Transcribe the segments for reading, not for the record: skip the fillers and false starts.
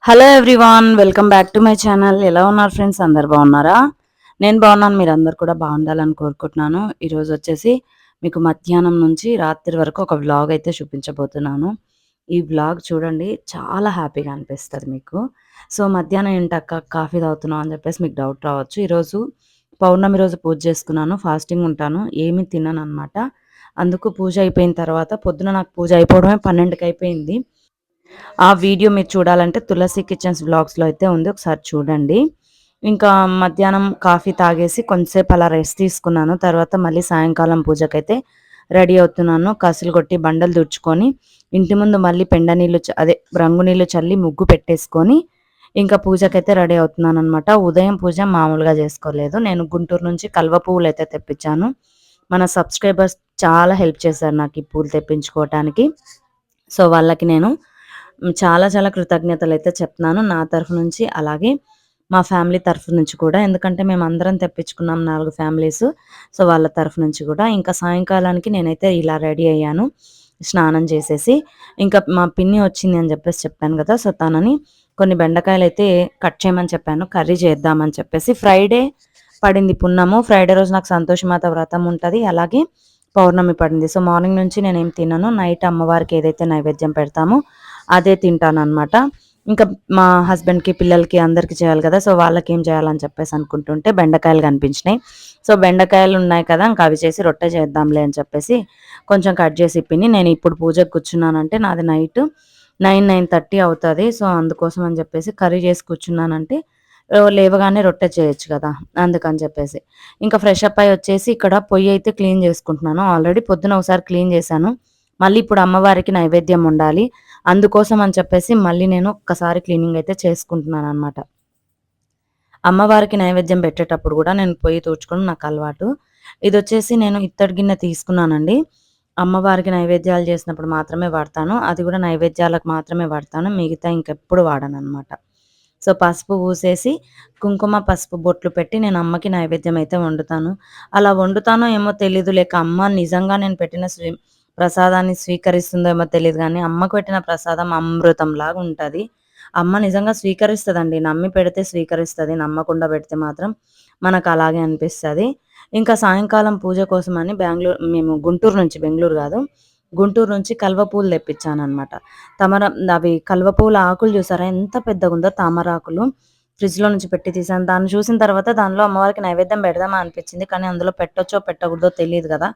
Hello everyone, welcome back to my channel. ఎలా ఉన్నారు friends? అందరు బాగున్నారా? నేను బాగున్నాను. మీరు అందరు కూడా బాగుండాలని కోరుకుంటున్నాను. ఈరోజు వచ్చేసి మీకు మధ్యాహ్నం నుంచి రాత్రి వరకు ఒక వ్లాగ్ అయితే చూపించబోతున్నాను. ఈ వ్లాగ్ చూడండి, చాలా హ్యాపీగా అనిపిస్తుంది మీకు. సో మధ్యాహ్నం ఏంటక్క కాఫీ తాగుతున్నావు అని చెప్పేసి మీకు డౌట్ రావచ్చు. ఈరోజు పౌర్ణమి రోజు పూజ చేసుకున్నాను, ఫాస్టింగ్ ఉంటాను, ఏమీ తిన్నాను అనమాట. అందుకు పూజ అయిపోయిన తర్వాత పొద్దున నాకు పూజ అయిపోవడమే 12కి అయిపోయింది. ఆ వీడియో మీరు చూడాలంటే తులసి కిచెన్స్ వ్లాగ్స్లో అయితే ఉంది, ఒకసారి చూడండి. ఇంకా మధ్యాహ్నం కాఫీ తాగేసి కొంతసేపు అలా రెస్ట్ తీసుకున్నాను. తర్వాత మళ్ళీ సాయంకాలం పూజకైతే రెడీ అవుతున్నాను. కసులు కొట్టి బండలు తుడుచుకొని ఇంటి ముందు మళ్ళీ పెండ నీళ్ళు అదే రంగు నీళ్ళు చల్లి ముగ్గు పెట్టేసుకొని ఇంకా పూజకైతే రెడీ అవుతున్నాను అనమాట. ఉదయం పూజ మామూలుగా చేసుకోలేదు. నేను గుంటూరు నుంచి కల్వ పువ్వులు అయితే తెప్పించాను. మన సబ్స్క్రైబర్స్ చాలా హెల్ప్ చేశారు నాకు ఈ పూలు తెప్పించుకోవటానికి. సో వాళ్ళకి నేను చాలా చాలా కృతజ్ఞతలైతే చెప్తున్నాను నా తరఫు నుంచి, అలాగే మా ఫ్యామిలీ తరఫు నుంచి కూడా. ఎందుకంటే మేమందరం తెప్పించుకున్నాం 4 ఫ్యామిలీస్. సో వాళ్ళ తరఫు నుంచి కూడా. ఇంకా సాయంకాలానికి నేనైతే ఇలా రెడీ అయ్యాను స్నానం చేసేసి. ఇంకా మా పిన్ని వచ్చింది అని చెప్పేసి చెప్పాను కదా, సో తనని కొన్ని బెండకాయలైతే కట్ చేయమని చెప్పాను, కర్రీ చేద్దామని చెప్పేసి. ఫ్రైడే పడింది పున్నము. ఫ్రైడే రోజు నాకు సంతోషమాత వ్రతం ఉంటుంది, అలాగే పౌర్ణమి పడింది. సో మార్నింగ్ నుంచి నేనేం తిన్నాను, నైట్ అమ్మవారికి ఏదైతే నైవేద్యం పెడతామో అదే తింటానన్నమాట. ఇంకా మా హస్బెండ్‌కి, పిల్లలకి అందరికి చేయాలి కదా, సో వాళ్ళకేం చేయాలని చెప్పేసి అనుకుంటుంటే బెండకాయలు కనిపించినాయి. సో బెండకాయలు ఉన్నాయి కదా, ఇంకా అవి చేసి రొట్టె చేద్దాంలే అని చెప్పేసి కొంచెం కట్ చేసి పిన్ని, నేను ఇప్పుడు పూజకు కూర్చున్నానంటే నాది నైట్ 9:30 అవుతుంది. సో అందుకోసం అని చెప్పేసి కర్రీ చేసి కూర్చున్నానంటే లేవగానే రొట్టె చేయొచ్చు కదా, అందుకని చెప్పేసి ఇంకా ఫ్రెష్ అప్ అయ్యి వచ్చేసి ఇక్కడ పొయ్యి అయితే క్లీన్ చేసుకుంటున్నాను. ఆల్రెడీ పొద్దున ఒకసారి క్లీన్ చేశాను, మళ్ళీ ఇప్పుడు అమ్మవారికి నైవేద్యం ఉండాలి, అందుకోసం అని చెప్పేసి మళ్ళీ నేను ఒక్కసారి క్లీనింగ్ అయితే చేసుకుంటున్నాను అనమాట. అమ్మవారికి నైవేద్యం పెట్టేటప్పుడు కూడా నేను పొయ్యి తూడ్చుకోవడం నాకు అలవాటు. ఇది వచ్చేసి నేను ఇత్తడి గిన్నె తీసుకున్నానండి. అమ్మవారికి నైవేద్యాలు చేసినప్పుడు మాత్రమే వాడతాను, అది కూడా నైవేద్యాలకు మాత్రమే వాడతాను, మిగతా ఇంకెప్పుడు వాడను అనమాట. సో పసుపు పూసేసి కుంకుమ పసుపు బొట్లు పెట్టి నేను అమ్మకి నైవేద్యం అయితే వండుతాను. అలా వండుతానో ఏమో తెలీదు, లేక అమ్మ నిజంగా నేను పెట్టిన ప్రసాదాన్ని స్వీకరిస్తుందో ఏమో తెలియదు కానీ అమ్మకు పెట్టిన ప్రసాదం అమృతం లాగా ఉంటుంది. అమ్మ నిజంగా స్వీకరిస్తుందండి, నమ్మి పెడితే స్వీకరిస్తుంది, నమ్మకుండా పెడితే మాత్రం మనకు అలాగే అనిపిస్తుంది. ఇంకా సాయంకాలం పూజ కోసమని మేము బెంగళూరు కాదు, గుంటూరు నుంచి కల్వ పూలు తెప్పించానమాట. అవి కల్వ పూల ఆకులు చూసారా ఎంత పెద్దగా ఉందో, తామరాకులు ఫ్రిడ్జ్లో నుంచి పెట్టి తీసాను. దాన్ని చూసిన తర్వాత దానిలో అమ్మవారికి నైవేద్యం పెడదామా అనిపించింది, కానీ అందులో పెట్టొచ్చో పెట్టకూడదో తెలియదు కదా,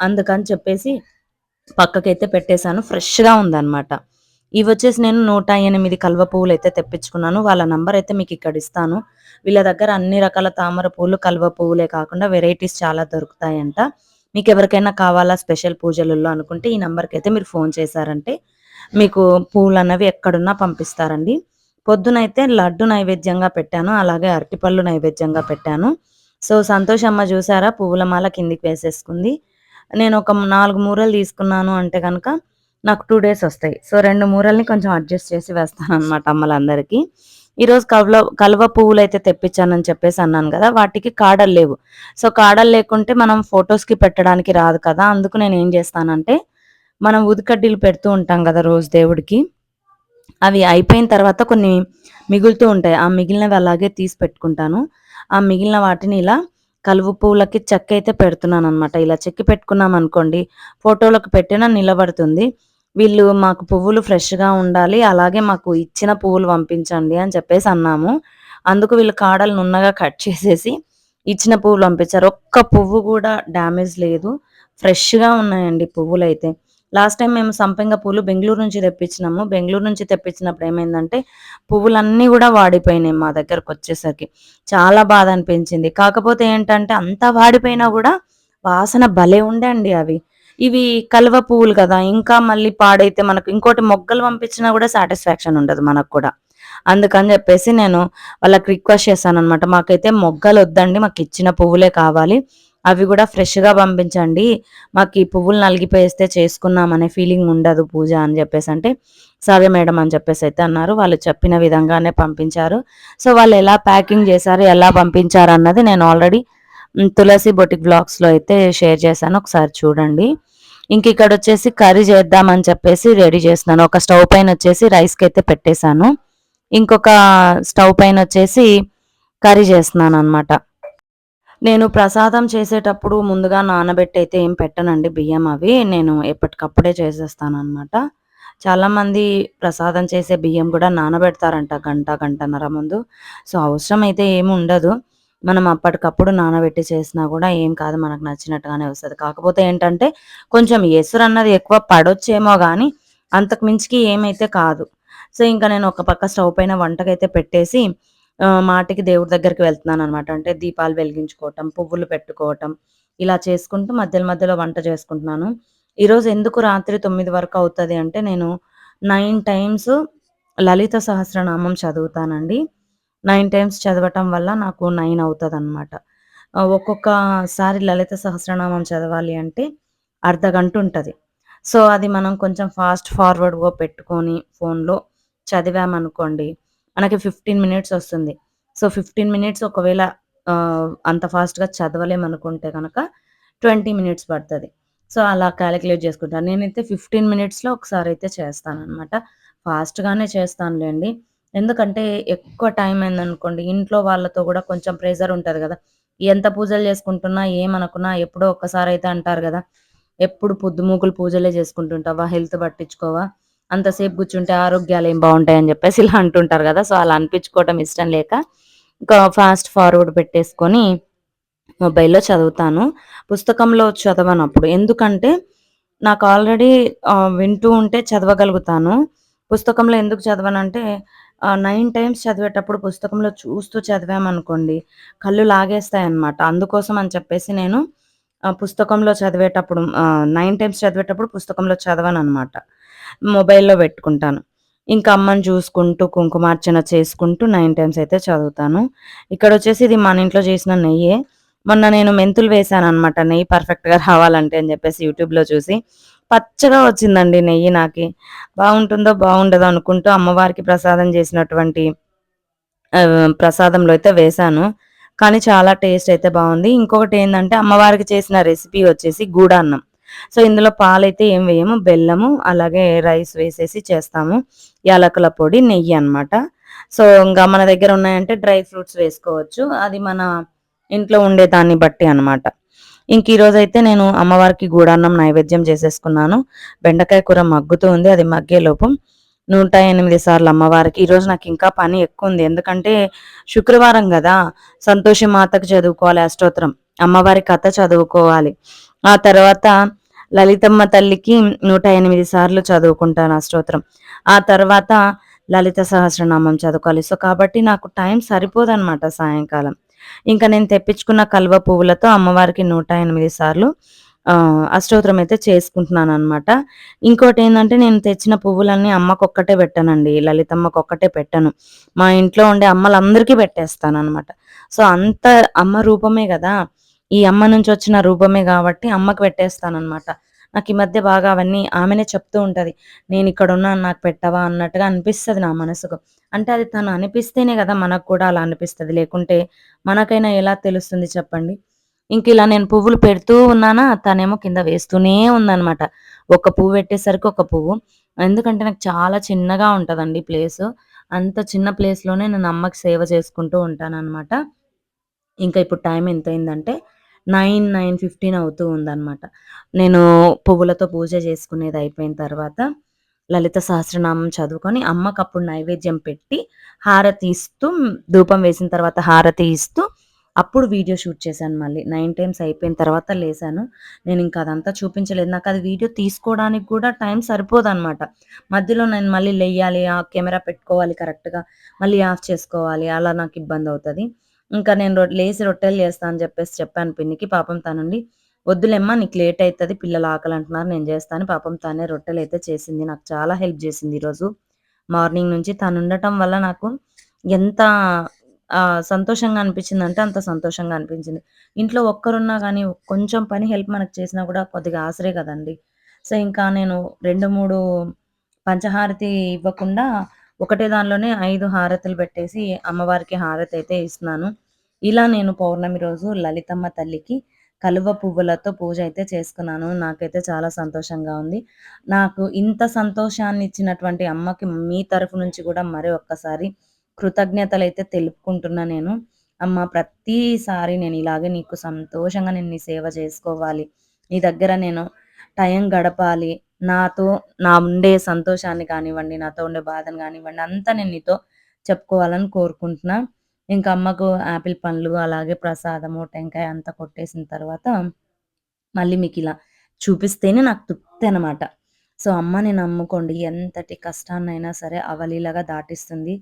అందుకని చెప్పేసి పక్కకైతే పెట్టేశాను. ఫ్రెష్గా ఉందన్నమాట. ఇవి వచ్చేసి నేను 108 కల్వ పువ్వులు అయితే తెప్పించుకున్నాను. వాళ్ళ నంబర్ అయితే మీకు ఇక్కడ ఇస్తాను. వీళ్ళ దగ్గర అన్ని రకాల తామర పువ్వులు, కల్వ పువ్వులే కాకుండా వెరైటీస్ చాలా దొరుకుతాయంట. మీకు ఎవరికైనా కావాలా స్పెషల్ పూజలలో అనుకుంటే ఈ నంబర్కి అయితే మీరు ఫోన్ చేశారంటే మీకు పువ్వులు అన్నవి ఎక్కడున్నా పంపిస్తారండి. పొద్దునైతే లడ్డు నైవేద్యంగా పెట్టాను, అలాగే అరటిపళ్ళు నైవేద్యంగా పెట్టాను. సో సంతోష్ అమ్మ చూసారా, పువ్వుల మాల కిందికి వేసేసుకుంది. నేను ఒక 4 మూరలు తీసుకున్నాను అంటే కనుక నాకు 2 డేస్ వస్తాయి. సో 2 మూరల్ని కొంచెం అడ్జస్ట్ చేసి వేస్తానన్నమాట అమ్మలందరికీ. ఈరోజు కలువ పువ్వులు అయితే తెప్పించానని చెప్పేసి అన్నాను కదా, వాటికి కాడలు లేవు. సో కాడలు లేకుంటే మనం ఫొటోస్కి పెట్టడానికి రాదు కదా, అందుకు నేను ఏం చేస్తానంటే మనం ఉదికడ్డీలు పెడుతూ ఉంటాం కదా రోజు దేవుడికి, అవి అయిపోయిన తర్వాత కొన్ని మిగులుతూ ఉంటాయి, ఆ మిగిలినవి అలాగే తీసి పెట్టుకుంటాను. ఆ మిగిలిన వాటిని ఇలా కలువ పువ్వులకి చెక్క అయితే పెడుతున్నాను అనమాట. ఇలా చెక్కి పెట్టుకున్నాం అనుకోండి, ఫోటోలకు పెట్టినా నిలబడుతుంది. వీళ్ళు మాకు పువ్వులు ఫ్రెష్గా ఉండాలి, అలాగే మాకు ఇచ్చిన పువ్వులు పంపించండి అని చెప్పేసి అన్నాము. అందుకు వీళ్ళు కాడలు నున్నగా కట్ చేసేసి ఇచ్చిన పువ్వులు పంపించారు. ఒక్క పువ్వు కూడా డ్యామేజ్ లేదు, ఫ్రెష్గా ఉన్నాయండి పువ్వులు అయితే. లాస్ట్ టైం మేము సంపెంగ పూలు బెంగళూరు నుంచి తెప్పించినాము. బెంగళూరు నుంచి తెప్పించినప్పుడు ఏమైందంటే పువ్వులన్నీ కూడా వాడిపోయినాయి మా దగ్గరకు వచ్చేసరికి. చాలా బాధ అనిపించింది. కాకపోతే ఏంటంటే అంతా వాడిపోయినా కూడా వాసన భలే ఉండే అండి అవి. ఇవి కలువ పువ్వులు కదా, ఇంకా మళ్ళీ పాడైతే మనకు ఇంకోటి మొగ్గలు పంపించినా కూడా సాటిస్ఫాక్షన్ ఉండదు మనకు కూడా. అందుకని చెప్పేసి నేను వాళ్ళకి రిక్వెస్ట్ చేశాను అనమాట, మాకైతే మొగ్గలు వద్దండి, మాకు ఇచ్చిన పువ్వులే కావాలి, అవి కూడా ఫ్రెష్గా పంపించండి, మాకు ఈ పువ్వులు నలిగిపోయేస్తే చేసుకున్నామనే ఫీలింగ్ ఉండదు పూజ అని చెప్పేసి అంటే సరే మేడం అని చెప్పేసి అయితే అన్నారు. వాళ్ళు చెప్పిన విధంగానే పంపించారు. సో వాళ్ళు ఎలా ప్యాకింగ్ చేశారు, ఎలా పంపించారు అన్నది నేను ఆల్రెడీ తులసి బొటిక్ బ్లాగ్స్లో అయితే షేర్ చేశాను, ఒకసారి చూడండి. ఇంక ఇక్కడ వచ్చేసి కర్రీ చేద్దామని చెప్పేసి రెడీ చేస్తున్నాను. ఒక స్టవ్ పైన వచ్చేసి రైస్కి అయితే పెట్టేశాను. ఇంకొక స్టవ్ పైనొచ్చేసి కర్రీ చేస్తున్నాననమాట. నేను ప్రసాదం చేసేటప్పుడు ముందుగా నానబెట్టయితే ఏం పెట్టనండి బియ్యం అవి. నేను ఎప్పటికప్పుడే చేసేస్తాననమాట. చాలామంది ప్రసాదం చేసే బియ్యం గూడా నానబెడతారంట గంట, గంటన్నర ముందు. సో, అవసరమైతే ఏముండదు. మనం అప్పటికప్పుడు నానబెట్టి చేసినా గూడా ఏం కాదు. మనకు నచ్చినట్టుగానే వస్తది. కాకపోతే ఏంటంటే, కొంచెం ఎసురన్నది ఎక్కువ పడొచ్చేమో గానీ, అంతకు మించికి ఏమైతే కాదు. సో, ఇంక నేను ఒక పక్క స్టవ్ పైన వంటకైతే పెట్టేసి మాటికి దేవుడి దగ్గరికి వెళ్తున్నాననమాట. అంటే దీపాలు వెలిగించుకోవటం, పువ్వులు పెట్టుకోవటం, ఇలా చేసుకుంటూ మధ్యలో మధ్యలో వంట చేసుకుంటున్నాను. ఈరోజు ఎందుకు రాత్రి 9 వరకు అవుతది అంటే, నేను 9 టైమ్స్ లలిత సహస్రనామం చదువుతానండి. 9 టైమ్స్ చదవటం వల్ల నాకు 9 అవుతదనమాట. ఒక్కొక్కసారి లలిత సహస్రనామం చదవాలి అంటే అర్ధగంటుంటది. సో, అది మనం కొంచెం ఫాస్ట్ ఫార్వర్డ్‌గా పెట్టుకొని ఫోన్‌లో చదివామనుకోండి, మనకి 15 మినిట్స్ ఒస్తుంది. సో, 15 మినిట్స్ ఒకవేళ అంత ఫాస్ట్‌గా చదవలేమనుకుంటే గనక 20 మినిట్స్ పడతది. సో, అలా కాలిక్యులేట్ చేసుకుంటాను. నేనైతే 15 మినిట్స్‌లో ఒకసారయితే చేస్తాననమాట. ఫాస్ట్‌గానే చేస్తానులెండి. ఎందుకంటే ఎక్కువ టైం అయిందనుకోండి, ఇంట్లో వాళ్ళతో గూడా కొంచెం ప్రెషర్ ఉంటది గదా! ఎంత పూజలు చేసుకుంటున్నా, ఏమనుకున్నా ఎప్పుడో ఒక్కసారయితే అంటారు గదా! ఎప్పుడు పొద్దుమూకులు పూజలే చేసుకుంటుంటావా? హెల్త్ పట్టించుకోవా? అంతసేపు కూర్చుంటే ఆరోగ్యాలేం బావుంటాయని జెప్పేసి ఇలా అంటుంటారు గదా! సో, అలా అనిపించుకోవటం ఇష్టం లేక, ఇంకా ఫాస్ట్ ఫార్వర్డ్ పెట్టేసుకొని మొబైల్‌లో చదువుతాను. పుస్తకంలో చదవనప్పుడు. ఎందుకంటే, నాకు ఆల్రెడీ వింటూ ఉంటే చదవగలుగుతాను. పుస్తకంలో ఎందుకు చదవనంటే 9 టైమ్స్ చదివేటప్పుడు పుస్తకంలో చూస్తూ చదివామనుకోండి, కళ్ళు లాగేస్తాయన్నమాట. అందుకోసం అని చెప్పేసి నేను పుస్తకంలో చదివేటప్పుడు 9 టైమ్స్ చదివేటప్పుడు పుస్తకంలో చదవననమాట. మొబైల్‌లో పెట్టుకుంటాను. ఇంకా అమ్మని చూసుకుంటూ, కుంకుమార్చన చేసుకుంటూ 9 టైమ్స్ అయితే చదువుతాను. ఇక్కడొచ్చేసి ఇది మన ఇంట్లో చేసిన నెయ్యే. మొన్న నేను మెంతులు వేశాననమాట. నెయ్యి పర్ఫెక్ట్‌గా రావాలంటే అని జెప్పేసి యూట్యూబ్‌లో చూసి. పచ్చగా వచ్చిందండి నెయ్యి నాకి. బావుంటుందో, బావుండదో అనుకుంటూ అమ్మవారికి ప్రసాదం చేసినటువంటి ప్రసాదంలో అయితే వేశాను. కానీ చాలా టేస్ట్ అయితే బావుంది. ఇంకొకటేందంటే అమ్మవారికి చేసిన రెసిపీ వచ్చేసి గూడాన్నం. సో, ఇందులో పాలైతే ఏం వేయము. బెల్లము, అలాగే రైస్ వేసేసి చేస్తాము. యాలకుల పొడి, నెయ్యి అన్నమాట. సో, ఇంగ మన దగ్గర ఉన్నాయంటే డ్రై ఫ్రూట్స్ వేసుకోవచ్చు. అది మన ఇంట్లో ఉండే దాన్ని బట్టి అన్నమాట. ఇంక ఈరోజైతే నేను అమ్మవారికి గూడాన్నం నైవేద్యం చేసేసుకున్నాను. బెండకాయ కూర మగ్గుతూ ఉంది. అది మగ్గేలోపు 108 సార్లు అమ్మవారికి ఈరోజు నాకింకా పని ఎక్కువుంది. ఎందుకంటే శుక్రవారం గదా! సంతోషి మాతకు చదువుకోవాలి అష్టోత్తరం. అమ్మవారి కథ చదువుకోవాలి. ఆ తర్వాత లలితమ్మ తల్లికి 108 సార్లు చదువుకుంటాను అష్టోత్తరం. ఆ తర్వాత లలిత సహస్రనామం చదువుకోవాలి. సో, కాబట్టి నాకు టైం సరిపోదనమాట సాయంకాలం. ఇంక నేను తెప్పించుకున్న కలువ పువ్వులతో అమ్మవారికి 108 సార్లు అష్టోత్తరం అయితే చేసుకుంటున్నాననమాట. ఇంకోటేందంటే నేను తెచ్చిన పువ్వులన్నీ అమ్మకొక్కటే పెట్టనండి. లలితమ్మకొక్కటే పెట్టను. మా ఇంట్లో ఉండే అమ్మలందరికీ పెట్టేస్తాననమాట. సో, అంత అమ్మ రూపమే గదా! ఈ అమ్మ నుంచొచ్చిన రూపమే గాబట్టి అమ్మకి పెట్టేస్తాననమాట. నాకీ మధ్య బాగా అవన్నీ ఆమెనే చెప్తూ ఉంటది. నేనిక్కడున్నాను నాకు పెట్టవా అన్నట్టుగా అనిపిస్తది నా మనసుకు. అంటే అది తను అనిపిస్తేనే గదా మనకు కూడా అలా అనిపిస్తది. లేకుంటే మనకైనా ఎలా తెలుస్తుంది చెప్పండి? ఇంకిలా నేను పువ్వులు పెడుతూ ఉన్నానా, తనేమో కింద వేస్తూనే ఉందనమాట. ఒక పువ్వు పెట్టేసరికి ఒక పువ్వు. ఎందుకంటే నాకు చాలా చిన్నగా ఉంటదండి ప్లేసు. అంత చిన్న ప్లేస్‌లోనే నేను అమ్మకి సేవ చేసుకుంటూ ఉంటాననమాట. ఇంకా ఇప్పుడు టైం ఎంతయిందంటే 9:15 అవుతూ ఉందనమాట. నేను పువ్వులతో పూజ చేసుకునేది అయిపోయిన తర్వాత లలిత సహస్రనామం చదువుకొని అమ్మకప్పుడు నైవేద్యం పెట్టి, హారతి ఇస్తూ ధూపం వేసిన తర్వాత హారతి ఇస్తూ అప్పుడు వీడియో షూట్ చేశాను మళ్ళీ. 9 టైమ్స్ అయిపోయిన తర్వాత లేసాను. నేనింక అదంతా చూపించలేదు. నాకది వీడియో తీసుకోవడానికి కూడా టైం సరిపోదనమాట. మధ్యలో నేను మళ్ళీ లెయ్యాలి, ఆ కెమెరా పెట్టుకోవాలి కరెక్ట్‌గా, మళ్ళీ ఆఫ్ చేసుకోవాలి. అలా నాకు ఇబ్బందవుతది. ఇంకా నేను లేసి రొట్టెలు చేస్తా అని చెప్పేసి చెప్పాను పిన్నికి. పాపం తనుండి, "వద్దులేమ్మా నీకు లేట్ అయితది. పిల్లలు ఆకలంటున్నారు. నేను చేస్తా" అని పాపం తనే రొట్టెలైతే చేసింది. నాకు చాలా హెల్ప్ చేసింది ఈరోజు. మార్నింగ్ నుంచి తనుండటం వల్ల నాకు ఎంత సంతోషంగా అనిపించిందంటే అంత సంతోషంగా అనిపించింది. ఇంట్లో ఒక్కరున్నా గానీ కొంచెం పని హెల్ప్ మనకు చేసినా కూడా కొద్దిగా ఆసరే కదండీ! సో, ఇంకా నేను 2, 3 పంచహారతి ఇవ్వకుండా ఒకటే దానిలోనే 5 హారతులు పెట్టేసి అమ్మవారికి హారతయితే ఇస్తున్నాను. ఇలా నేను పౌర్ణమి రోజు లలితమ్మ తల్లికి కలువ పువ్వులతో పూజ అయితే చేసుకున్నాను. నాకైతే చాలా సంతోషంగా ఉంది. నాకు ఇంత సంతోషాన్ని ఇచ్చినటువంటి అమ్మకి మీ తరఫు నుంచి కూడా మరి ఒక్కసారి కృతజ్ఞతలైతే తెలుపుకుంటున్నా నేను. అమ్మ, ప్రతిసారి నేను ఇలాగే నీకు సంతోషంగా నేను నీ సేవ చేసుకోవాలి. నీ దగ్గర నేను టైం గడపాలి. నాతో నా ఉండే సంతోషాన్ని కానివ్వండి, నాతో ఉండే బాధను గానివ్వండి, అంతా నేను నీతో చెప్పుకోవాలని కోరుకుంటున్నా. ఇంక అమ్మకు యాపిల్ పండ్లు, అలాగే ప్రసాదము, టెంకాయ అంతా కొట్టేసిన తర్వాత మళ్ళీ మీకిలా చూపిస్తేనే నాకు తృప్తనమాట. సో, అమ్మని నమ్ముకోండి. ఎంతటి కష్టాన్నైనా సరే అవలీలగా దాటిస్తుంది.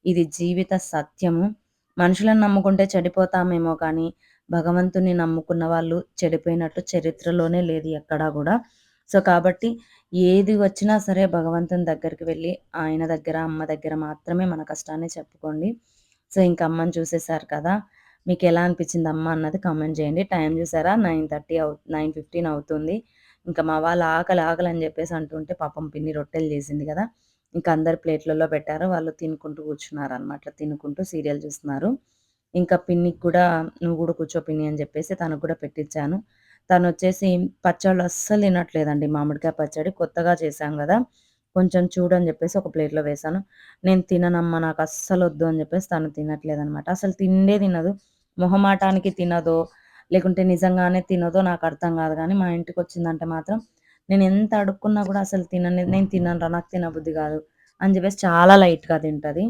ఇది జీవిత సత్యము. మనుషులను నమ్ముకుంటే చెడిపోతామేమో కానీ, భగవంతుడిని నమ్ముకున్న వాళ్ళు చెడిపోయినట్టు చరిత్రలోనే లేదు ఎక్కడా గూడా. సో, కాబట్టి ఏది వచ్చినా సరే భగవంతుని దగ్గరికి వెళ్లి, ఆయన దగ్గర, అమ్మ దగ్గర మాత్రమే మన కష్టాన్ని చెప్పుకోండి. సో, ఇంక అమ్మని చూసేసారు కదా! మీకెలా అనిపిచ్చింది అమ్మ అన్నది కామెంట్ జేయండి. టైం జూసారా 9:15 అవుతుంది. ఇంక మా వాళ్ళు ఆకలి, ఆకలి అని జెప్పేసి అంటుంటే పాపం పిన్ని రొట్టెలు జేసింది గదా! ఇంక అందరి ప్లేట్‌లలో పెట్టారు. వాళ్ళు తినుకుంటూ కూర్చున్నారనమాట. తినుకుంటూ సీరియల్ జూస్తున్నారు. ఇంకా పిన్నికి కూడా "నువ్వు గూడా కూర్చో పిన్ని" అని జెప్పేసి తనకు గూడా పెట్టిచ్చాను. తనొచ్చేసి పచ్చళ్ళు అస్సలు తినట్లేదండి. మామిడికాయ పచ్చడి కొత్తగా చేశాం గదా! కొంచెం చూడని జెప్పేసి ఒక ప్లేట్‌లో వేశాను. "నేను తిననమ్మా, నాకస్సలొద్దు" అని జెప్పేసి తను తినట్లేదనమాట. అసలు తిండే తినదు. మొహమాటానికి తినదో, లేకుంటే నిజంగానే తినదో నాకర్థం గాదు గానీ, మా ఇంటికొచ్చిందంటే మాత్రం నేనెంత అడుక్కున్నా గూడా అసలు "నేను తిననురా, నాకు తినబుద్ధి గాదు" అని జెప్పేసి చాలా లైట్‌గా తింటది.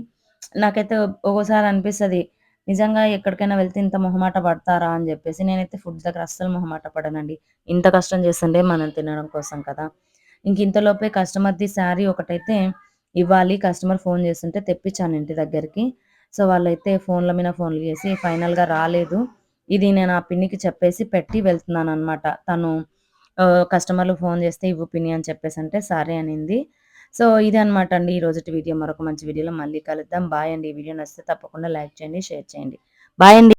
నాకైతే ఒక్కోసారి అనిపిస్తది, నిజంగా ఎక్కడికైనా వెళ్తే ఇంత మొహమాట పడతారా అని జెప్పేసి. నేనైతే ఫుడ్ దగ్గర అస్సలు మొహమాట పడనండి. ఇంత కష్టం చేస్తుండే మనం తినడం కోసం కదా! ఇంతలోపే కస్టమర్‌ది శారీ ఒకటైతే ఇవ్వాలి. కస్టమర్ ఫోను చేస్తుంటే తెప్పించాను ఇంటి దగ్గరికి. సో, వాళ్ళైతే ఫోన్ల మీద ఫోన్లు చేసి ఫైనల్‌గా రాలేదు. ఇది నేను ఆ పిన్నికి చెప్పేసి పెట్టి వెళ్తున్నాననమాట. తను కస్టమర్‌లు ఫోను చేస్తే ఇవ్వు పిన్ని అని చెప్పేసంటే సరే అనింది. సో, ఇదే అనమాట అండి ఈరోజుటి వీడియో. మరొక మంచి వీడియోలో మళ్ళీ కలుద్దాం. బాయ్ అండి. ఈ వీడియో నచ్చితే తప్పకుండా లైక్ చేయండి, షేర్ చేయండి. బాయ్ అండి.